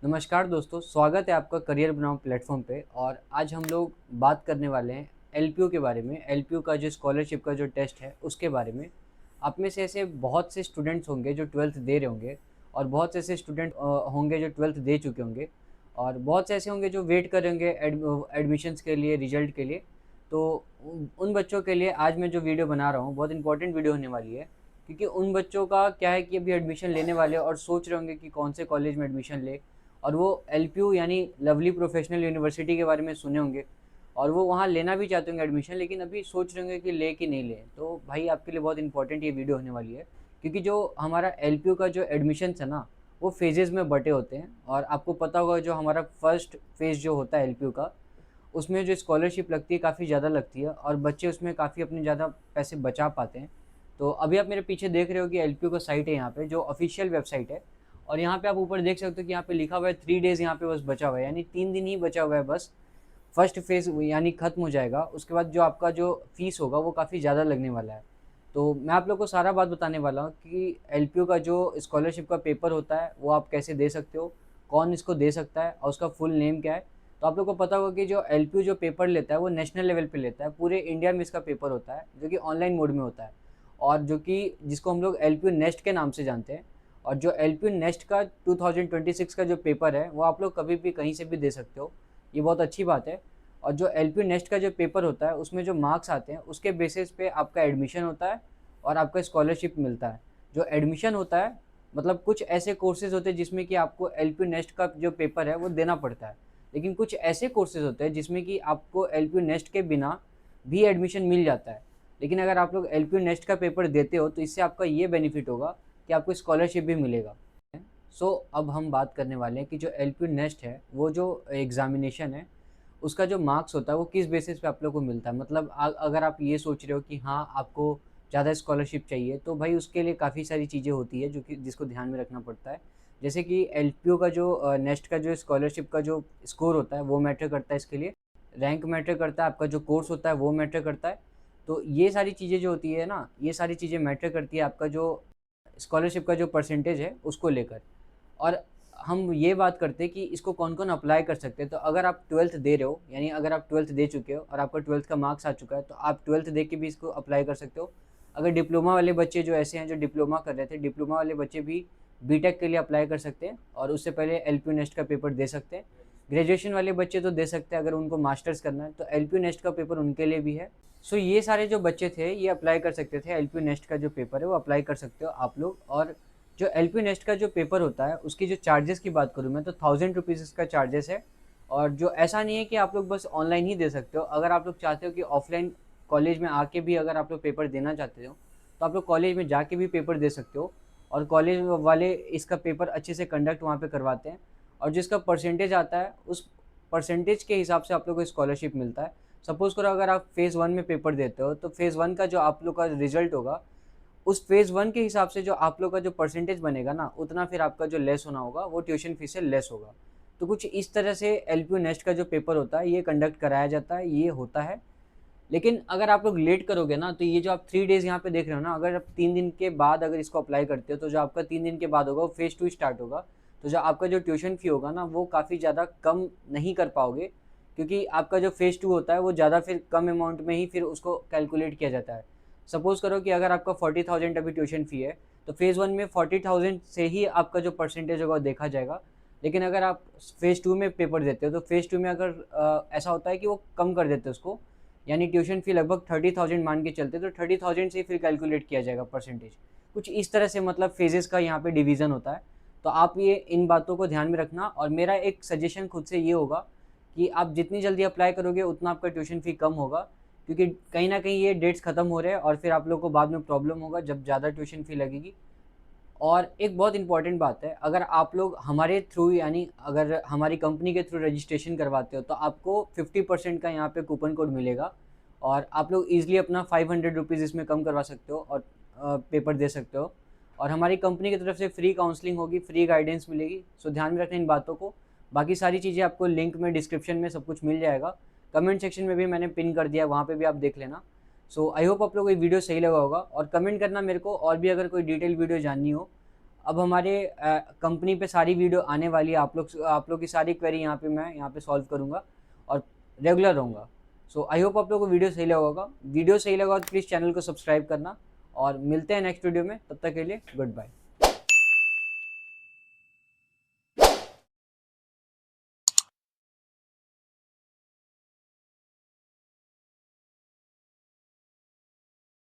नमस्कार दोस्तों, स्वागत है आपका करियर बनाओ प्लेटफॉर्म पे। और आज हम लोग बात करने वाले हैं एलपीयू के बारे में। एलपीयू का जो स्कॉलरशिप का जो टेस्ट है उसके बारे में। आप में से ऐसे बहुत से स्टूडेंट्स होंगे जो ट्वेल्थ दे रहे होंगे, और बहुत से ऐसे स्टूडेंट होंगे जो ट्वेल्थ दे चुके होंगे, और बहुत से ऐसे होंगे जो वेट कर रहे होंगे एडमिशन्स के लिए, रिजल्ट के लिए। तो उन बच्चों के लिए आज मैं जो वीडियो बना रहा हूँ बहुत इंपॉर्टेंट वीडियो होने वाली है, क्योंकि उन बच्चों का क्या है कि अभी एडमिशन लेने वाले हैं और सोच रहे होंगे कि कौन से कॉलेज में एडमिशन ले। और वो एलपीयू यानी लवली प्रोफेशनल यूनिवर्सिटी के बारे में सुने होंगे, और वो वहाँ लेना भी चाहते होंगे एडमिशन, लेकिन अभी सोच रहे होंगे कि ले कि नहीं ले। तो भाई आपके लिए बहुत इंपॉर्टेंट ये वीडियो होने वाली है, क्योंकि जो हमारा एलपीयू का जो एडमिशन है ना, वो फेजेज़ में बटे होते हैं। और आपको पता होगा जो हमारा फर्स्ट फेज़ जो होता है एलपीयू का, उसमें जो स्कॉलरशिप लगती है काफ़ी ज़्यादा लगती है, और बच्चे उसमें काफ़ी अपने ज़्यादा पैसे बचा पाते हैं। तो अभी आप मेरे पीछे देख रहे हो कि एलपीयू का साइट है यहाँ पे, जो ऑफिशियल वेबसाइट है। और यहाँ पे आप ऊपर देख सकते हो कि यहाँ पे लिखा हुआ है 3 डेज़ यहाँ पे बस बचा हुआ है, यानी 3 दिन ही बचा हुआ है बस। फर्स्ट फेज़ यानी ख़त्म हो जाएगा। उसके बाद जो आपका जो फ़ीस होगा वो काफ़ी ज़्यादा लगने वाला है। तो मैं आप लोग को सारा बात बताने वाला हूँ कि एलपीयू का जो स्कॉलरशिप का पेपर होता है वो आप कैसे दे सकते हो, कौन इसको दे सकता है, और उसका फुल नेम क्या है। तो आप लोग को पता होगा कि जो एलपीयू जो पेपर लेता है वो नेशनल लेवल पे लेता है, पूरे इंडिया में इसका पेपर होता है, जो कि ऑनलाइन मोड में होता है, और जो कि जिसको हम लोग एलपीयू नेस्ट के नाम से जानते हैं। और जो एलपीयू नेस्ट का 2026 का जो पेपर है वो आप लोग कभी भी कहीं से भी दे सकते हो, ये बहुत अच्छी बात है। और जो एलपीयू नेस्ट का जो पेपर होता है उसमें जो मार्क्स आते हैं उसके बेसिस पे आपका एडमिशन होता है और आपका स्कॉलरशिप मिलता है। जो एडमिशन होता है, मतलब कुछ ऐसे कोर्सेज होते हैं जिसमें कि आपको एलपीयू नेस्ट का जो पेपर है वो देना पड़ता है, लेकिन कुछ ऐसे कोर्सेज होते हैं जिसमें कि आपको एलपीयू नेस्ट के बिना भी एडमिशन मिल जाता है। लेकिन अगर आप लोग एलपीयू नेस्ट का पेपर देते हो तो इससे आपका ये बेनिफिट होगा कि आपको स्कॉलरशिप भी मिलेगा। अब हम बात करने वाले हैं कि जो एलपीयू नेस्ट है वो जो एग्जामिनेशन है, उसका जो मार्क्स होता है वो किस बेसिस पे आप लोग को मिलता है। मतलब अगर आप ये सोच रहे हो कि हाँ आपको ज़्यादा स्कॉलरशिप चाहिए, तो भाई उसके लिए काफ़ी सारी चीज़ें होती है जो कि जिसको ध्यान में रखना पड़ता है। जैसे कि एलपीयू का जो नेस्ट का जो स्कॉलरशिप का जो स्कोर होता है वो मैटर करता है इसके लिए। रैंक मैटर करता है, आपका जो कोर्स होता है वो मैटर करता है। तो ये सारी चीज़ें जो होती है ना, ये सारी चीज़ें मैटर करती है आपका जो स्कॉलरशिप का जो परसेंटेज है उसको लेकर। और हम ये बात करते हैं कि इसको कौन-कौन अप्लाई कर सकते हैं। तो अगर आप 12th दे रहे हो, यानी अगर आप 12th दे चुके हो और आपका 12th का मार्क्स आ चुका है, तो आप 12th दे के भी इसको अप्लाई कर सकते हो। अगर डिप्लोमा वाले बच्चे जो ऐसे हैं जो डिप्लोमा कर रहे थे, डिप्लोमा वाले बच्चे भी बीटेक के लिए अप्लाई कर सकते हैं, और उससे पहले एलपीयू नेस्ट का पेपर दे सकते हैं। ग्रेजुएशन वाले बच्चे तो दे सकते हैं, अगर उनको मास्टर्स करना है तो एलपीयू नेस्ट का पेपर उनके लिए भी है। सो ये सारे जो बच्चे थे ये अप्लाई कर सकते थे, एलपीयू नेस्ट का जो पेपर है वो अप्लाई कर सकते हो आप लोग। और जो एलपी नेस्ट का जो पेपर होता है उसकी जो चार्जेस की बात करूँ मैं, तो 1000 रुपीज़ इसका चार्जेस है। और जो ऐसा नहीं है कि आप लोग बस ऑनलाइन ही दे सकते हो, अगर आप लोग चाहते हो कि ऑफलाइन कॉलेज में आके भी अगर आप लोग पेपर देना चाहते हो तो आप लोग कॉलेज में जाके भी पेपर दे सकते हो। और कॉलेज वाले इसका पेपर अच्छे से कंडक्ट वहाँ पे करवाते हैं, और जिसका परसेंटेज आता है उस परसेंटेज के हिसाब से आप लोग को स्कॉलरशिप मिलता है। सपोज़ करो अगर आप फेज़ वन में पेपर देते हो तो फेज़ वन का जो आप लोग का रिजल्ट होगा, उस फेज़ वन के हिसाब से जो आप लोग का जो परसेंटेज बनेगा ना, उतना फिर आपका जो लेस होना होगा वो ट्यूशन फीस से लेस होगा। तो कुछ इस तरह से एलपीयू नेस्ट का जो पेपर होता है ये कंडक्ट कराया जाता है, ये होता है। लेकिन अगर आप लोग लेट करोगे ना, तो ये जो आप 3 डेज़ यहाँ पे देख रहे हो ना, अगर आप 3 दिन के बाद अगर इसको अप्लाई करते हो तो जो आपका 3 दिन के बाद होगा वो फेज़ टू स्टार्ट होगा। तो जो आपका जो ट्यूशन फ़ी होगा ना वो काफ़ी ज़्यादा कम नहीं कर पाओगे, क्योंकि आपका जो फेज़ टू होता है वो ज़्यादा फिर कम अमाउंट में ही फिर उसको कैलकुलेट किया जाता है। सपोज़ करो कि अगर आपका 40,000 अभी ट्यूशन फ़ी है, तो फेज़ वन में 40,000 से ही आपका जो परसेंटेज होगा वो देखा जाएगा। लेकिन अगर आप फेज़ टू में पेपर देते हो तो फेज़ टू में अगर ऐसा होता है कि वो कम कर देते हैं उसको, यानी ट्यूशन फ़ी लगभग 30,000 मान के चलते, तो 30,000 से ही फिर कैलकुलेट किया जाएगा परसेंटेज। कुछ इस तरह से मतलब फ़ेज़ेज़ का यहाँ पे डिवीज़न होता है। तो आप ये इन बातों को ध्यान में रखना, और मेरा एक सजेशन खुद से ये होगा कि आप जितनी जल्दी अप्लाई करोगे उतना आपका ट्यूशन फ़ी कम होगा, क्योंकि कहीं न कहीं ये डेट्स ख़त्म हो रहे हैं और फिर आप लोग को बाद में प्रॉब्लम होगा जब ज़्यादा ट्यूशन फ़ी लगेगी। और एक बहुत इम्पॉर्टेंट बात है, अगर आप लोग हमारे थ्रू यानी अगर हमारी कंपनी के थ्रू रजिस्ट्रेशन करवाते हो तो आपको 50% का यहाँ पे कूपन कोड मिलेगा, और आप लोग ईज़िली अपना 500 रुपीज़ इसमें कम करवा सकते हो और पेपर दे सकते हो। और हमारी कंपनी की तरफ से फ्री काउंसलिंग होगी, फ्री गाइडेंस मिलेगी। सो ध्यान में रखें इन बातों को। बाकी सारी चीज़ें आपको लिंक में डिस्क्रिप्शन में सब कुछ मिल जाएगा। कमेंट सेक्शन में भी मैंने पिन कर दिया है, वहाँ पे भी आप देख लेना। सो आई होप आप लोगों को ये वीडियो सही लगा होगा, और कमेंट करना मेरे को, और भी अगर कोई डिटेल वीडियो जाननी हो अब हमारे कंपनी पे सारी वीडियो आने वाली है, आप लोग की सारी क्वेरी यहाँ पे मैं यहाँ पे सॉल्व करूँगा और रेगुलर रहूँगा। सो आई होप आप लोगों को वीडियो सही लगा होगा। वीडियो सही लगा तो प्लीज़ चैनल को सब्सक्राइब करना और मिलते हैं नेक्स्ट वीडियो में। तब तक के लिए गुड बाय।